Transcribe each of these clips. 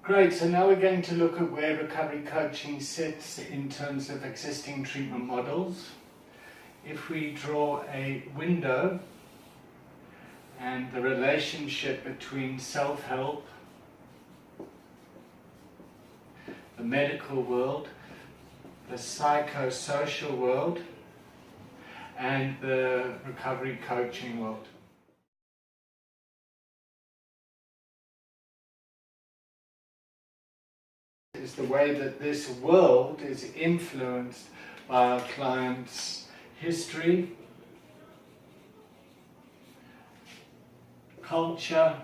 Great, so now we're going to look at where recovery coaching sits in terms of existing treatment models. If we draw a window and the relationship between self-help, the medical world, the psychosocial world, and the recovery coaching world. Is the way that this world is influenced by our clients' history, culture,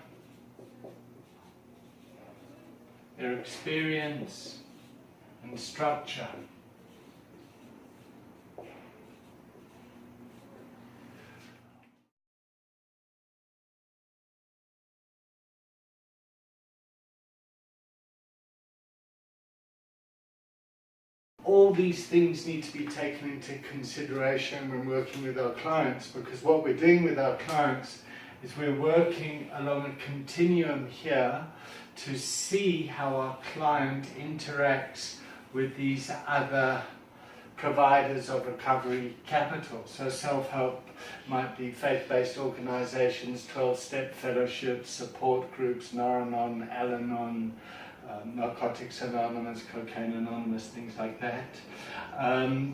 their experience, and structure. All these things need to be taken into consideration when working with our clients, because what we're doing with our clients is we're working along a continuum here to see how our client interacts with these other providers of recovery capital. So self-help might be faith-based organizations, 12-step fellowships, support groups, Nar-Anon, Al-Anon, Narcotics Anonymous, Cocaine Anonymous, things like that.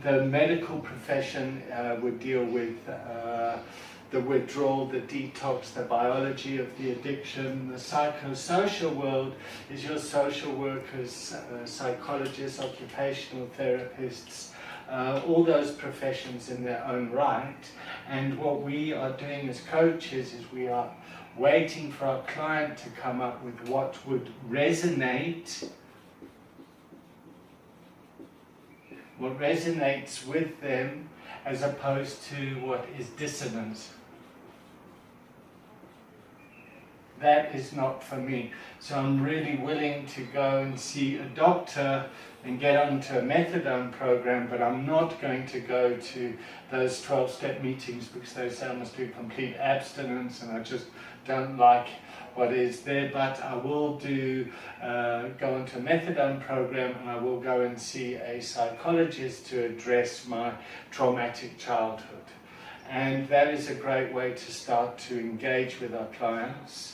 The medical profession would deal with the withdrawal, the detox, the biology of the addiction. The psychosocial world is your social workers, psychologists, occupational therapists, all those professions in their own right. And what we are doing as coaches is we are waiting for our client to come up with what would resonate, what resonates with them, as opposed to what is dissonant. That is not for me. So I'm really willing to go and see a doctor and get onto a methadone program, but I'm not going to go to those 12-step meetings because they say I must do complete abstinence, and I just don't like what is there. But I will go into a methadone program, and I will go and see a psychologist to address my traumatic childhood. And that is a great way to start to engage with our clients.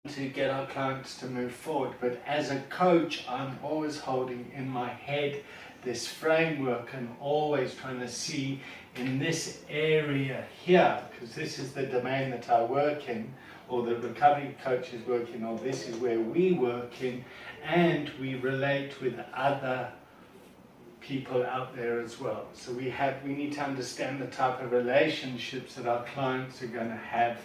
To get our clients to move forward. But as a coach, I'm always holding in my head this framework and always trying to see in this area here, because this is the domain that I work in, or the recovery coaches work in, or this is where we work in, and we relate with other people out there as well. So we need to understand the type of relationships that our clients are going to have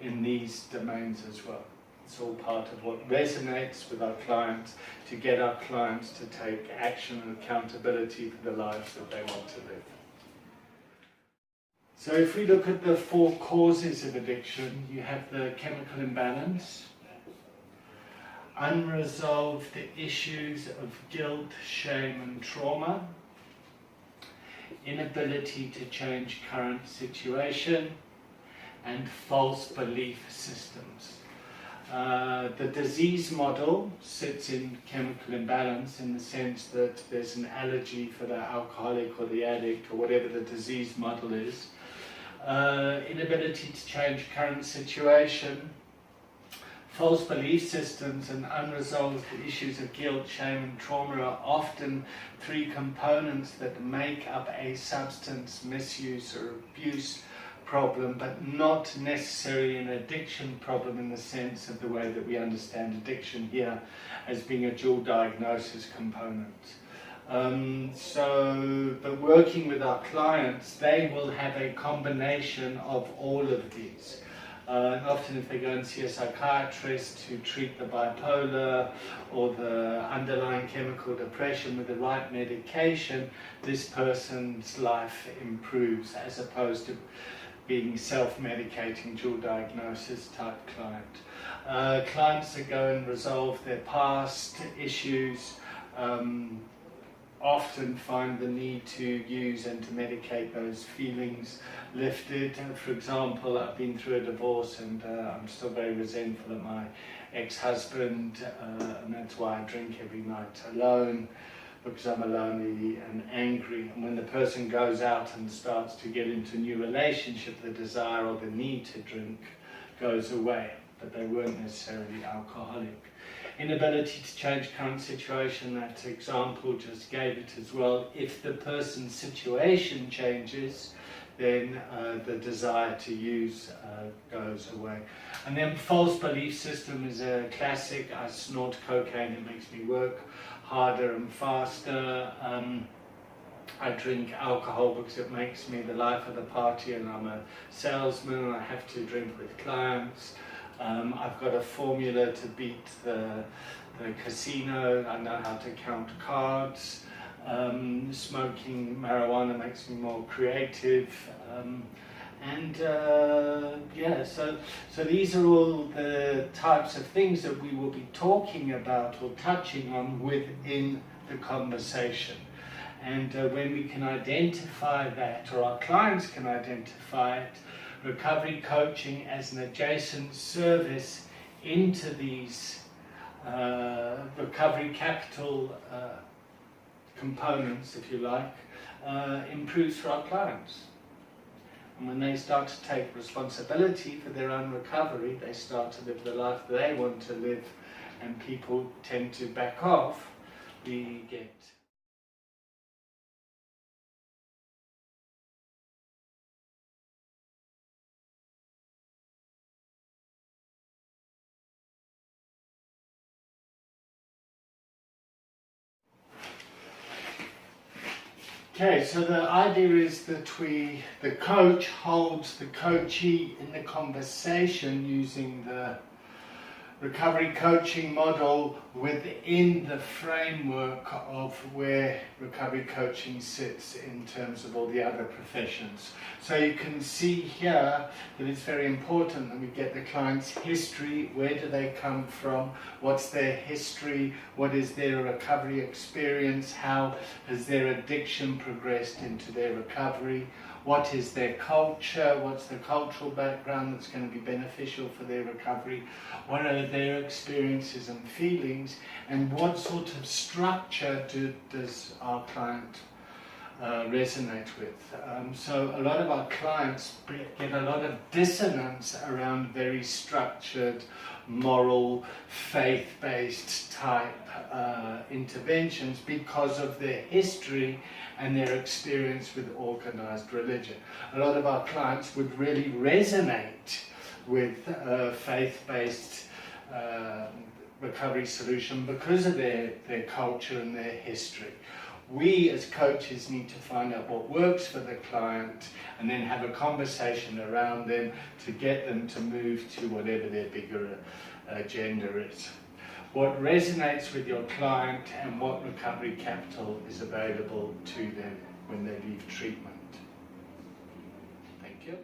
in these domains as well. It's all part of what resonates with our clients to get our clients to take action and accountability for the lives that they want to live. So if we look at the 4 causes of addiction, you have the chemical imbalance, unresolved issues of guilt, shame and trauma, inability to change current situation, and false belief systems. The disease model sits in chemical imbalance in the sense that there's an allergy for the alcoholic or the addict or whatever the disease model is. Inability to change current situation, false belief systems and unresolved issues of guilt, shame and trauma are often 3 components that make up a substance misuse or abuse problem, but not necessarily an addiction problem in the sense of the way that we understand addiction here as being a dual diagnosis component. But working with our clients, they will have a combination of all of these. Often if they go and see a psychiatrist to treat the bipolar or the underlying chemical depression with the right medication, this person's life improves, as opposed to being self-medicating dual diagnosis type client. Clients that go and resolve their past issues, often find the need to use and to medicate those feelings lifted. For example, I've been through a divorce and I'm still very resentful at my ex-husband, and that's why I drink every night alone, because I'm lonely and angry. And when the person goes out and starts to get into a new relationship, the desire or the need to drink goes away, but they weren't necessarily alcoholic. Inability to change current situation, that example just gave it as well. If the person's situation changes, then the desire to use goes away. And then false belief system is a classic. I snort cocaine, it makes me work harder and faster. I drink alcohol because it makes me the life of the party, and I'm a salesman and I have to drink with clients. I've got a formula to beat the casino. I know how to count cards. Smoking marijuana makes me more creative. Yeah, so these are all the types of things that we will be talking about or touching on within the conversation. And when we can identify that, or our clients can identify it, recovery coaching as an adjacent service into these recovery capital components, if you like, improves for our clients. And when they start to take responsibility for their own recovery, they start to live the life they want to live, and people tend to back off. We get Okay, so the idea is that the coach holds the coachee in the conversation using the recovery coaching model within the framework of where recovery coaching sits in terms of all the other professions. So you can see here that it's very important that we get the client's history. Where do they come from? What's their history? What is their recovery experience? How has their addiction progressed into their recovery? What is their culture? What's the cultural background that's going to be beneficial for their recovery? What are their experiences and feelings? And what sort of structure does our client resonate with? So a lot of our clients get a lot of dissonance around very structured, moral, faith-based type interventions because of their history and their experience with organized religion. A lot of our clients would really resonate with faith-based recovery solution because of their culture and their history. We as coaches need to find out what works for the client and then have a conversation around them to get them to move to whatever their bigger agenda is. What resonates with your client and what recovery capital is available to them when they leave treatment. Thank you.